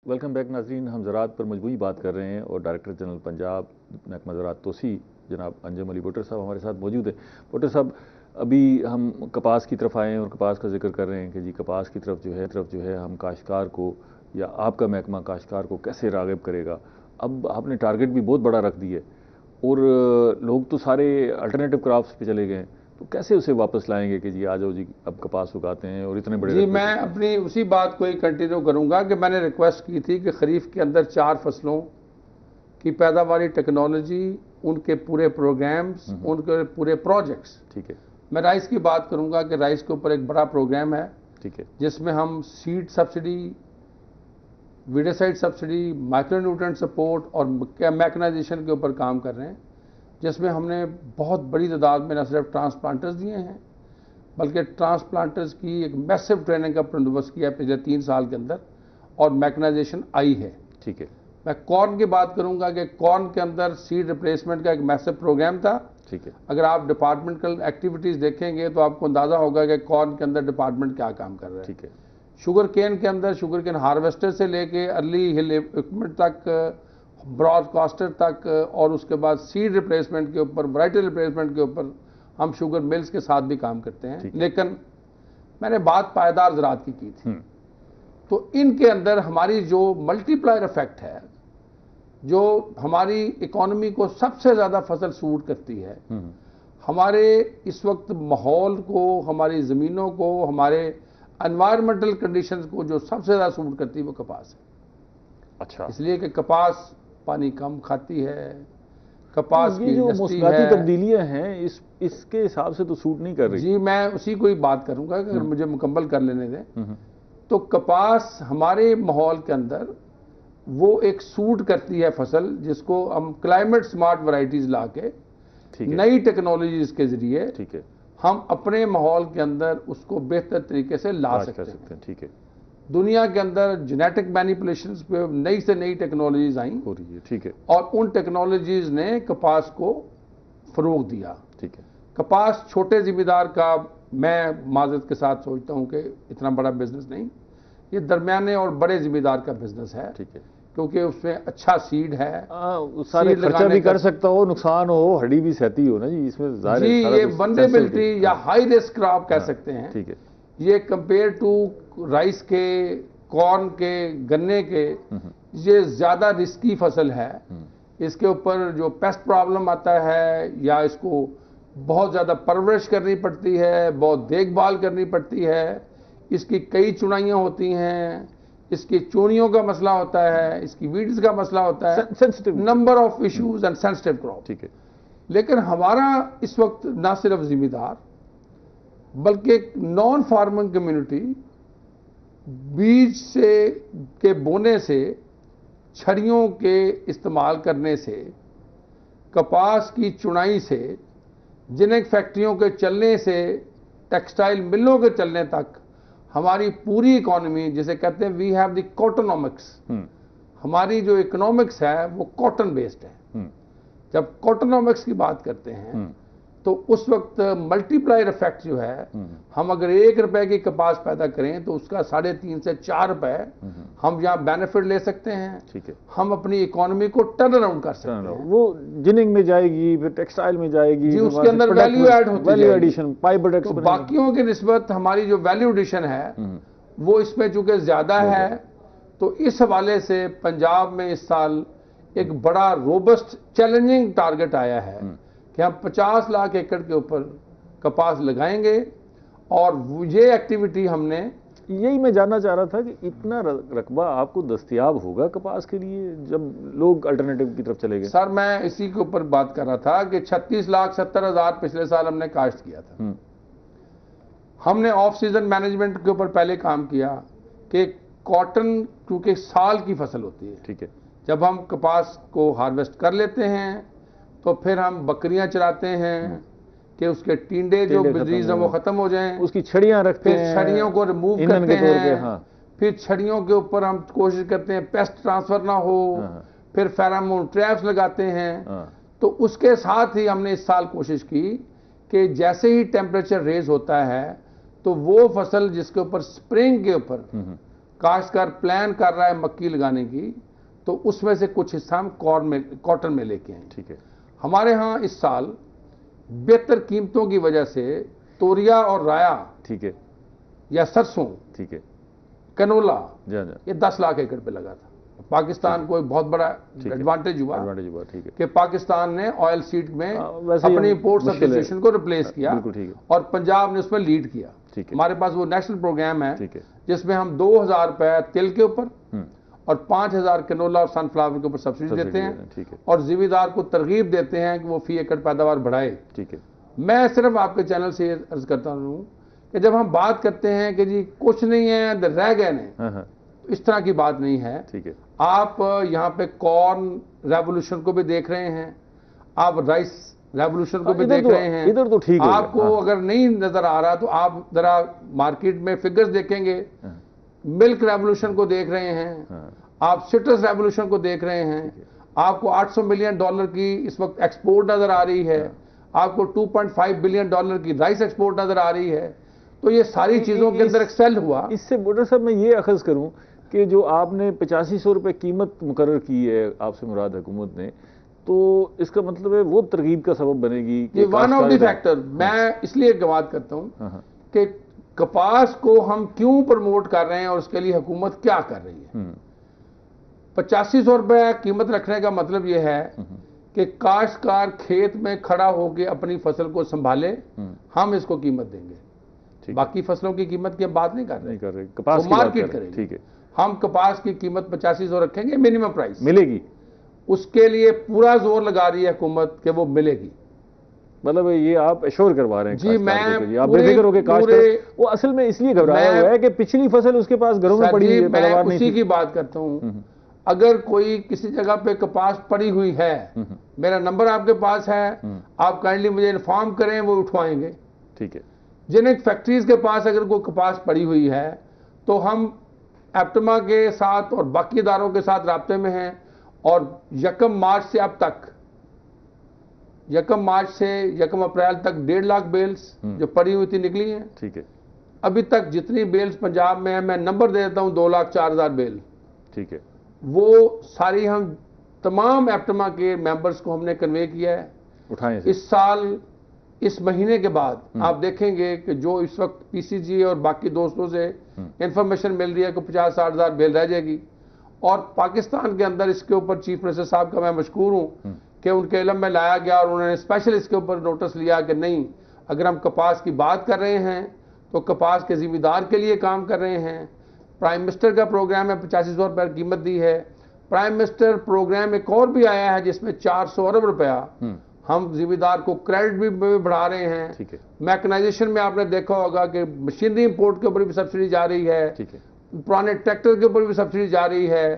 वेलकम बैक नाज़रीन। हम ज़राअत पर मजबूरी बात कर रहे हैं और डायरेक्टर जनरल पंजाब महकमा ज़राअत तोसी जनाब अंजम अली भुट्टर साहब हमारे साथ मौजूद हैं। भुट्टर साहब, अभी हम कपास की तरफ आए हैं और कपास का जिक्र कर रहे हैं कि जी कपास की तरफ जो है हम काश्तकार को या आपका महकमा काश्तकार को कैसे राग़िब करेगा। अब आपने टारगेट भी बहुत बड़ा रख दिया और लोग तो सारे अल्टरनेटिव क्रॉप्स पे चले गए, तो कैसे उसे वापस लाएंगे कि जी आ जाओ जी अब कपास उगाते हैं और इतने बड़े जी मैं अपनी उसी बात को ही कंटिन्यू करूंगा कि मैंने रिक्वेस्ट की थी कि खरीफ के अंदर 4 फसलों की पैदावारी टेक्नोलॉजी, उनके पूरे प्रोग्राम्स, उनके पूरे प्रोजेक्ट्स। ठीक है, मैं राइस की बात करूंगा कि राइस के ऊपर एक बड़ा प्रोग्राम है, ठीक है, जिसमें हम seed subsidy, weedicide subsidy, micronutrient support और मैकेनाइजेशन के ऊपर काम कर रहे हैं, जिसमें हमने बहुत बड़ी तादाद में न सिर्फ ट्रांसप्लांटर्स दिए हैं बल्कि ट्रांसप्लांटर्स की एक मैसिव ट्रेनिंग का बंदोबस्त किया पिछले 3 साल के अंदर और मैकेनाइजेशन आई है। ठीक है, मैं कॉर्न की बात करूंगा कि कॉर्न के अंदर सीड रिप्लेसमेंट का एक मैसिव प्रोग्राम था। ठीक है, अगर आप डिपार्टमेंटल एक्टिविटीज़ देखेंगे तो आपको अंदाज़ा होगा कि कॉर्न के अंदर डिपार्टमेंट क्या काम कर रहा है। ठीक है, शुगर केन के अंदर शुगर केन हार्वेस्टर से लेके अर्ली हिल इक्विपमेंट तक, ब्रॉडकास्टर तक और उसके बाद सीड रिप्लेसमेंट के ऊपर, वैरायटी रिप्लेसमेंट के ऊपर हम शुगर मिल्स के साथ भी काम करते हैं। लेकिन मैंने बात पायदार ज़राअत की थी, तो इनके अंदर हमारी जो मल्टीप्लायर इफेक्ट है, जो हमारी इकोनॉमी को सबसे ज़्यादा फसल सूट करती है, हमारे इस वक्त माहौल को, हमारी ज़मीनों को, हमारे एनवायरमेंटल कंडीशंस को जो सबसे ज़्यादा सूट करती है वो कपास है। अच्छा, इसलिए कि कपास पानी कम खाती है, कपास की जो मौसमाती तब्दीलियां हैं इसके हिसाब से तो सूट नहीं कर रही। जी मैं उसी को ही बात करूंगा कि अगर मुझे मुकम्मल कर लेने दें। तो कपास हमारे माहौल के अंदर वो एक सूट करती है फसल, जिसको हम क्लाइमेट स्मार्ट वैरायटीज ला के नई टेक्नोलॉजीज के जरिए ठीक है हम अपने माहौल के अंदर उसको बेहतर तरीके से ला सकते हैं। ठीक है, दुनिया के अंदर जेनेटिक मैनिपुलेशंस पे नई से नई टेक्नोलॉजीज आई हो रही है। ठीक है, और उन टेक्नोलॉजीज ने कपास को फरोग दिया। ठीक है, कपास छोटे जिम्मेदार का, मैं माजरत के साथ सोचता हूं कि इतना बड़ा बिजनेस नहीं, ये दरमियाने और बड़े जिम्मेदार का बिजनेस है। ठीक है, क्योंकि उसमें अच्छा सीड है, सारे खर्चा भी कर सकता हो, नुकसान हो, हड्डी भी सहती हो ना जी, इसमें जी ये वनरेबिलिटी या हाई रिस्क क्रॉप कह सकते हैं। ठीक है, ये कंपेयर टू राइस के, कॉर्न के, गन्ने के, ये ज्यादा रिस्की फसल है। इसके ऊपर जो पेस्ट प्रॉब्लम आता है या इसको बहुत ज्यादा परवरिश करनी पड़ती है, बहुत देखभाल करनी पड़ती है, इसकी कई चुनाइयां होती हैं, इसकी चोनियों का मसला होता है, इसकी वीड्स का मसला होता है, sensitive number of issues and sensitive crop. ठीक है, लेकिन हमारा इस वक्त ना सिर्फ जिम्मेदार बल्कि नॉन फार्मिंग कम्युनिटी बीज से के बोने से, छड़ियों के इस्तेमाल करने से, कपास की चुनाई से, जिनेक फैक्ट्रियों के चलने से, टेक्सटाइल मिलों के चलने तक हमारी पूरी इकोनॉमी, जिसे कहते हैं वी हैव द कॉटोनॉमिक्स, हमारी जो इकोनॉमिक्स है वो कॉटन बेस्ड है। जब कॉटोनॉमिक्स की बात करते हैं तो उस वक्त मल्टीप्लायर इफेक्ट जो है, हम अगर 1 रुपए की कपास पैदा करें तो उसका 3.5 से 4 रुपए हम यहाँ बेनिफिट ले सकते हैं। ठीक है, हम अपनी इकोनॉमी को टर्न अराउंड कर सकते हैं। वो जिनिंग में जाएगी, फिर टेक्सटाइल में जाएगी जी, उसके अंदर वैल्यू ऐड होती है, वैल्यू एडिशन, पाई प्रोडक्ट्स। तो बाकियों की निस्बत हमारी जो वैल्यू एडिशन है वो इसमें चूंकि ज्यादा है, तो इस हवाले से पंजाब में इस साल एक बड़ा रोबस्ट चैलेंजिंग टारगेट आया है कि हम 50 लाख एकड़ के ऊपर कपास लगाएंगे। और ये एक्टिविटी हमने, यही मैं जानना चाह रहा था कि इतना रकबा आपको दस्तयाब होगा कपास के लिए जब लोग अल्टरनेटिव की तरफ चले गए? सर मैं इसी के ऊपर बात कर रहा था कि 36,70,000 पिछले साल हमने काश्त किया था। हमने ऑफ सीजन मैनेजमेंट के ऊपर पहले काम किया कि कॉटन क्योंकि साल की फसल होती है। ठीक है, जब हम कपास को हार्वेस्ट कर लेते हैं तो फिर हम बकरियां चराते हैं कि उसके टींडे जो डिजीज हैं वो खत्म हो जाएं, उसकी छड़ियां रखते हैं, फिर छड़ियों को रिमूव करते हैं। फिर छड़ियों के ऊपर हम कोशिश करते हैं पेस्ट ट्रांसफर ना हो, फिर फेरामोन ट्रैप्स लगाते हैं। तो उसके साथ ही हमने इस साल कोशिश की कि जैसे ही टेम्परेचर रेज होता है तो वो फसल जिसके ऊपर स्प्रिंग के ऊपर काश्तकार प्लान कर रहा है मक्की लगाने की, तो उसमें से कुछ हिस्सा हम कॉटन में लेके आए। ठीक है। हमारे यहाँ इस साल बेहतर कीमतों की वजह से तोरिया और राया, ठीक है, या सरसों, ठीक है, कनोला, जा ये 10 लाख एकड़ पे लगा था। पाकिस्तान को एक बहुत बड़ा एडवांटेज हुआ ठीक है कि पाकिस्तान ने ऑयल सीड में वैसे ही अपनी इंपोर्ट मुश्किल है। सब्सिट्यूशन को रिप्लेस किया, बिल्कुल ठीक है। और पंजाब ने उसमें लीड किया। ठीक है। हमारे पास वो नेशनल प्रोग्राम है ठीक है। जिसमें हम 2000 रुपए तिल के ऊपर और 5000 कनोला और सनफ्लावर के ऊपर सब्सिडी देते हैं। ठीक है। और जिम्मेदार को तरगीब देते हैं कि वो फी एकड़ पैदावार बढ़ाए। ठीक है। मैं सिर्फ आपके चैनल से अर्ज करता हूँ कि जब हम बात करते हैं कि जी कुछ नहीं है रह गए ने, तो इस तरह की बात नहीं है। ठीक है। आप यहाँ पे कॉर्न रेवोल्यूशन को भी देख रहे हैं, आप राइस रेवोल्यूशन को भी देख रहे हैं। इधर तो ठीक है। आपको अगर नहीं नजर आ रहा तो आप जरा मार्केट में फिगर्स देखेंगे। मिल्क रेवोल्यूशन को देख रहे हैं, आप सिट्रस रेवोल्यूशन को देख रहे हैं। आपको $800 मिलियन की इस वक्त एक्सपोर्ट नजर आ रही है, आपको $2.5 बिलियन की राइस एक्सपोर्ट नजर आ रही है। तो ये सारी चीजों के अंदर एक्सेल हुआ। इससे बॉर्डर साहब मैं ये अखज़ करूं कि जो आपने 8500 रुपये कीमत मुकर्रर की है, आपसे मुराद हुकूमत ने, तो इसका मतलब है वो तरगीब का सबब बनेगी ये वन ऑफ द फैक्टर। मैं इसलिए बात करता हूं कि कपास को हम क्यों प्रमोट कर रहे हैं और उसके लिए हुकूमत क्या कर रही है। 8500 रुपये कीमत रखने का मतलब यह है कि काश्तकार खेत में खड़ा होकर अपनी फसल को संभाले, हम इसको कीमत देंगे। बाकी फसलों की कीमत की हम बात नहीं कर रहे, कपास तो मार्केट करेंगे। ठीक है। हम कपास की कीमत 8500 रखेंगे, मिनिमम प्राइस मिलेगी। उसके लिए पूरा जोर लगा रही है हुकूमत कि वो मिलेगी। मतलब ये आप एश्योर करवा रहे हैं जी, मैं आप बेफिक्र होकर काश्तकार, वो असल में इसलिए घबराया हुआ है कि पिछली फसल उसके पास घरों में पड़ी है, मैं उसी की बात करता हूँ। अगर कोई किसी जगह पे कपास पड़ी हुई है, मेरा नंबर आपके पास है, आप काइंडली मुझे इन्फॉर्म करें, वो उठवाएंगे। ठीक है। जिन एक फैक्ट्रीज के पास अगर कोई कपास पड़ी हुई है तो हम एप्टमा के साथ और बाकी इदारों के साथ राब्ते में हैं, और 1 मार्च से अब तक, 1 मार्च से 1 अप्रैल तक 1.5 लाख बेल्स जो पड़ी हुई थी निकली हैं। ठीक है। अभी तक जितनी बेल्स पंजाब में है, मैं नंबर दे देता हूं, 2,04,000 बेल। ठीक है। वो सारी हम तमाम एप्टमा के मेंबर्स को हमने कन्वे किया है। उठाएं इस साल इस महीने के बाद आप देखेंगे कि जो इस वक्त पीसीजी और बाकी दोस्तों से इंफॉर्मेशन मिल रही है कि 50-60 हज़ार बेल रह जाएगी। और पाकिस्तान के अंदर इसके ऊपर चीफ मिनिस्टर साहब का मैं मशकूर हूं कि उनके इल्म में लाया गया और उन्होंने स्पेशल इसके ऊपर नोटिस लिया कि नहीं, अगर हम कपास की बात कर रहे हैं तो कपास के जिम्मेदार के लिए काम कर रहे हैं। प्राइम मिनिस्टर का प्रोग्राम है, 8500 रुपये कीमत दी है। प्राइम मिनिस्टर प्रोग्राम एक और भी आया है जिसमें 400 अरब रुपया हम जिम्मेदार को क्रेडिट भी बढ़ा रहे हैं। ठीक है। मैकेनाइजेशन में आपने देखा होगा कि मशीनरी इंपोर्ट के ऊपर भी सब्सिडी जा रही है। ठीक है। पुराने ट्रैक्टर के ऊपर भी सब्सिडी जा रही है।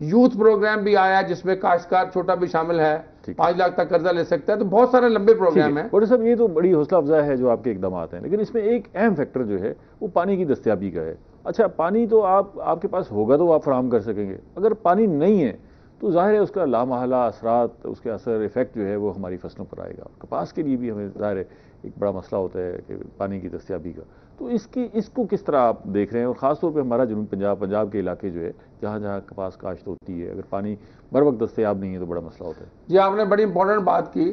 यूथ प्रोग्राम भी आया जिसमें काश्तकार छोटा भी शामिल है, 5 लाख तक कर्जा ले सकता है। तो बहुत सारे लंबे प्रोग्राम है। बड़े साहब, ये तो बड़ी हौसला अफजा है जो आपके इकदाम हैं, लेकिन इसमें एक अहम फैक्टर जो है वो पानी की दस्तयाबी का है। अच्छा, पानी तो आपके पास होगा तो आप फराहम कर सकेंगे, अगर पानी नहीं है तो जाहिर है उसका लामहला असरात, उसके असर इफेक्ट जो है वो हमारी फसलों पर आएगा। कपास के लिए भी हमें जाहिर है एक बड़ा मसला होता है कि पानी की दस्तयाबी का। तो इसको किस तरह आप देख रहे हैं, और ख़ासतौर पे हमारा जुनूब पंजाब के इलाके जो है जहाँ जहाँ कपास काश्त होती है, अगर पानी बर वक्त दस्तयाब नहीं है तो बड़ा मसला होता है। जी, आपने बड़ी इंपॉर्टेंट बात की।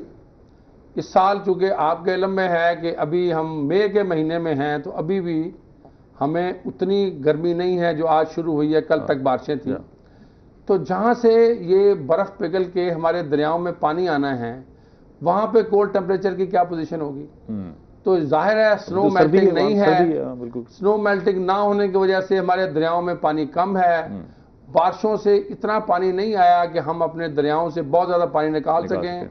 इस साल चूँकि आपके इल्म में है कि अभी हम मई के महीने में हैं, तो अभी भी हमें उतनी गर्मी नहीं है जो आज शुरू हुई है, कल तक बारिशें थी। तो जहाँ से ये बर्फ़ पिघल के हमारे दरियाओं में पानी आना है, वहाँ पे कोल्ड टेम्परेचर की क्या पोजीशन होगी। तो जाहिर है स्नो मेल्टिंग नहीं है। स्नो मेल्टिंग ना होने की वजह से हमारे दरियाओं में पानी कम है। बारिशों से इतना पानी नहीं आया कि हम अपने दरियाओं से बहुत ज़्यादा पानी निकाल सकें।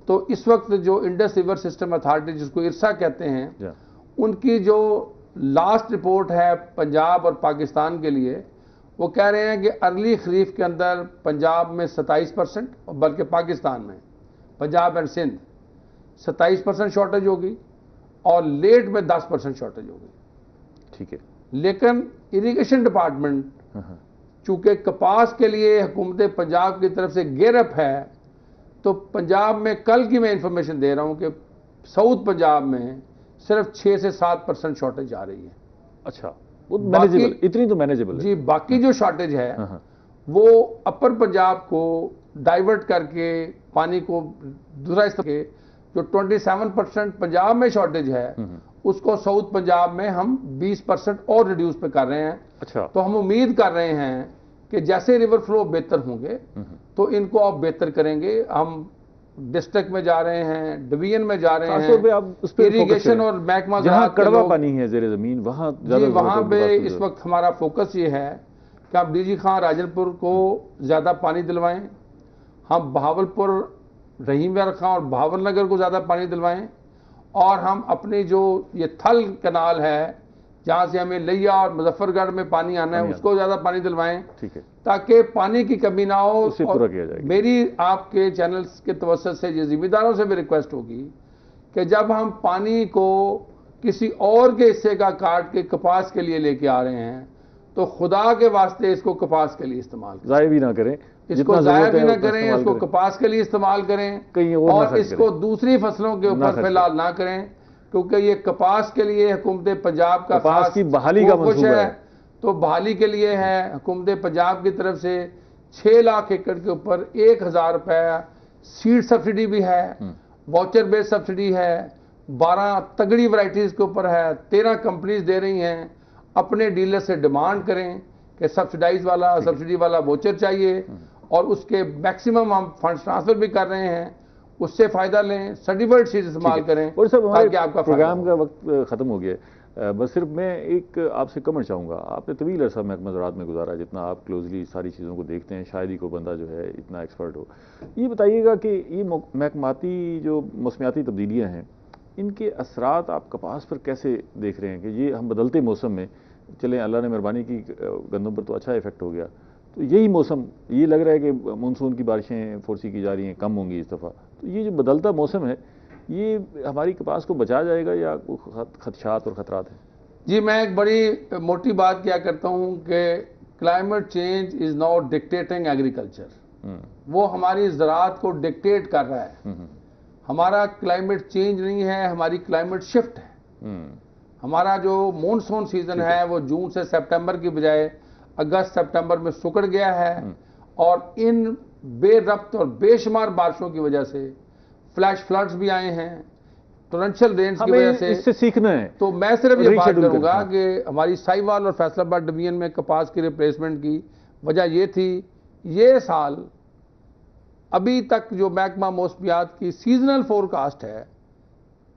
तो इस वक्त जो इंडस रिवर सिस्टम अथॉरिटी, जिसको इरसा कहते हैं, उनकी जो लास्ट रिपोर्ट है पंजाब और पाकिस्तान के लिए, वो कह रहे हैं कि अर्ली खरीफ के अंदर पंजाब में 27%, बल्कि पाकिस्तान में पंजाब एंड सिंध 27% शॉर्टेज होगी और लेट में 10% शॉर्टेज होगी। ठीक है। लेकिन इरिगेशन डिपार्टमेंट चूंकि कपास के लिए हुकूमत पंजाब की तरफ से गियरअप है, तो पंजाब में कल की मैं इंफॉर्मेशन दे रहा हूं कि साउथ पंजाब में सिर्फ 6 से 7% शॉर्टेज आ रही है। अच्छा, वो मैनेजेबल, इतनी तो मैनेजेबल है। जी, बाकी जो शॉर्टेज है हाँ, वो अपर पंजाब को डाइवर्ट करके पानी को दूसरा इस्तेमाल, जो 27% पंजाब में शॉर्टेज है उसको साउथ पंजाब में हम 20% और रिड्यूस पे कर रहे हैं। अच्छा। तो हम उम्मीद कर रहे हैं कि जैसे रिवर फ्लो बेहतर होंगे तो इनको आप बेहतर करेंगे। हम डिस्ट्रिक्ट में जा रहे हैं, डिवीजन में जा रहे हैं, आप उस पे इरिगेशन और महकमा जहां कड़वा पानी है जेरे जमीन वहां जी, वहां पे इस वक्त हमारा फोकस ये है कि आप डीजी खां राजनपुर को ज्यादा पानी दिलवाएं, हम बहावलपुर रहीम खां और बहावल नगर को ज्यादा पानी दिलवाएं, और हम अपनी जो ये थल कनाल है जहां से हमें लिया और मुजफ्फरगढ़ में पानी आना है उसको ज्यादा पानी दिलवाएं। ठीक है, ताकि पानी की कमी ना हो। उसे पूरा किया जाएगा। मेरी आपके चैनल्स के तवज्जुह से ये जिम्मेदारों से भी रिक्वेस्ट होगी कि जब हम पानी को किसी और के हिस्से का काट के कपास के लिए लेके आ रहे हैं तो खुदा के वास्ते इसको कपास के लिए इस्तेमाल करें, जाया भी ना करें, इसको जाया भी ना करें, इसको कपास के लिए इस्तेमाल करें कहीं और इसको दूसरी फसलों के ऊपर फिलहाल ना करें, क्योंकि ये कपास के लिए हुकूमत पंजाब का कपास की बहाली का मंसूबा है। तो बहाली के लिए है हुकूमत पंजाब की तरफ से 6 लाख एकड़ के ऊपर 1000 रुपए सीड सब्सिडी भी है, वाउचर बेस्ड सब्सिडी है, 12 तगड़ी वैरायटीज के ऊपर है, 13 कंपनीज दे रही हैं। अपने डीलर से डिमांड करें कि सब्सिडाइज वाला सब्सिडी वाला वाउचर चाहिए और उसके मैक्सिमम हम फंड ट्रांसफर भी कर रहे हैं, उससे फायदा लें, सर्टिफाइड सीड इस्तेमाल करें। और सब हमारे आपका प्रोग्राम का वक्त खत्म हो गया है, बस सिर्फ मैं एक आपसे कमेंट चाहूँगा। आपने तवील अरसा महकमा ज़राअत में गुजारा, जितना आप क्लोजली सारी चीज़ों को देखते हैं, शायद ही कोई बंदा जो है इतना एक्सपर्ट हो। ये बताइएगा कि ये महकमाती जो मौसमियाती तब्दीलियाँ हैं इनके असरात आप कपास पर कैसे देख रहे हैं कि ये हम बदलते मौसम में चलें, अल्लाह ने मेहरबानी की, गंदम पर तो अच्छा इफेक्ट हो गया, तो यही मौसम ये लग रहा है कि मानसून की बारिशें फोर्सी की जा रही हैं, कम होंगी इस दफ़ा, तो ये जो बदलता मौसम है ये हमारी कपास को बचा जाएगा या खदशात और ख़तरात हैं? जी, मैं एक बड़ी मोटी बात क्या करता हूँ कि climate change is not dictating agriculture. वो हमारी ज़राअत को डिक्टेट कर रहा है। हमारा क्लाइमेट चेंज नहीं है, हमारी क्लाइमेट शिफ्ट है। हमारा जो मॉनसून सीजन है वो जून से सितंबर की बजाय अगस्त सितंबर में सिकुड़ गया है, और इन बेरब्त और बेशुमार बारिशों की वजह से फ्लैश फ्लड्स भी आए हैं, टोरेंशियल रेन्स की वजह से। इससे सीखना है। तो मैं सिर्फ ये बात करूंगा कि हमारी साहिवाल और फैसलाबाद डिवीजन में कपास की रिप्लेसमेंट की वजह ये थी, ये साल अभी तक जो महकमा मौसमियात की सीजनल फोरकास्ट है,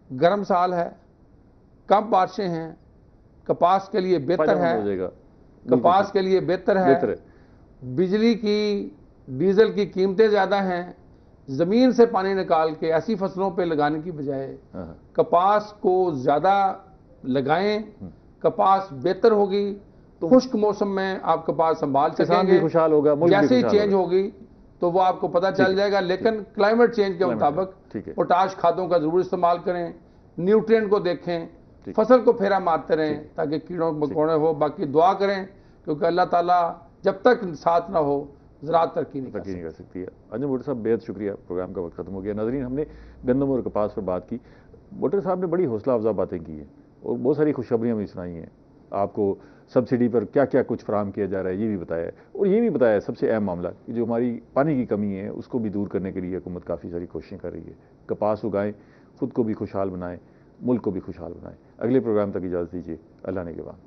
गर्म साल है, कम बारिशें हैं, कपास के लिए बेहतर है, कपास के लिए बेहतर है, बिजली की डीजल की कीमतें ज़्यादा हैं, ज़मीन से पानी निकाल के ऐसी फसलों पे लगाने की बजाय कपास को ज़्यादा लगाएं, कपास बेहतर होगी। तो खुश्क मौसम में आप कपास संभाल सकेंगे, खुशहाल होगा, जैसे ही चेंज होगी तो वो आपको पता चल जाएगा। लेकिन क्लाइमेट चेंज के मुताबिक पोटाश खादों का जरूर इस्तेमाल करें, न्यूट्रिएंट को देखें, फसल को फेरा मारते रहें ताकि कीड़ों मकोड़े हो। बाकी दुआ करें, क्योंकि अल्लाह ताला जब तक साथ ना हो ज़राअत तरक्की नहीं कर सकती है। अंजुम भुट्टो साहब बेहद शुक्रिया, प्रोग्राम का वक्त खत्म हो गया। नाज़रीन, हमने गंदम और कपास पर बात की। भुट्टो साहब ने बड़ी हौसला अफजा बातें की हैं और बहुत सारी खुशखबरियाँ भी सुनाई हैं। आपको सब्सिडी पर क्या क्या कुछ फराहम किया जा रहा है ये भी बताया है, और ये भी बताया है सबसे अहम मामला कि जो हमारी पानी की कमी है उसको भी दूर करने के लिए हुकूमत काफ़ी सारी कोशिशें कर रही है। कपास उगाएं, खुद को भी खुशहाल बनाएं, मुल्क को भी खुशहाल बनाएं। अगले प्रोग्राम तक इजाज़त दीजिए। अल्लाह ने के बाद।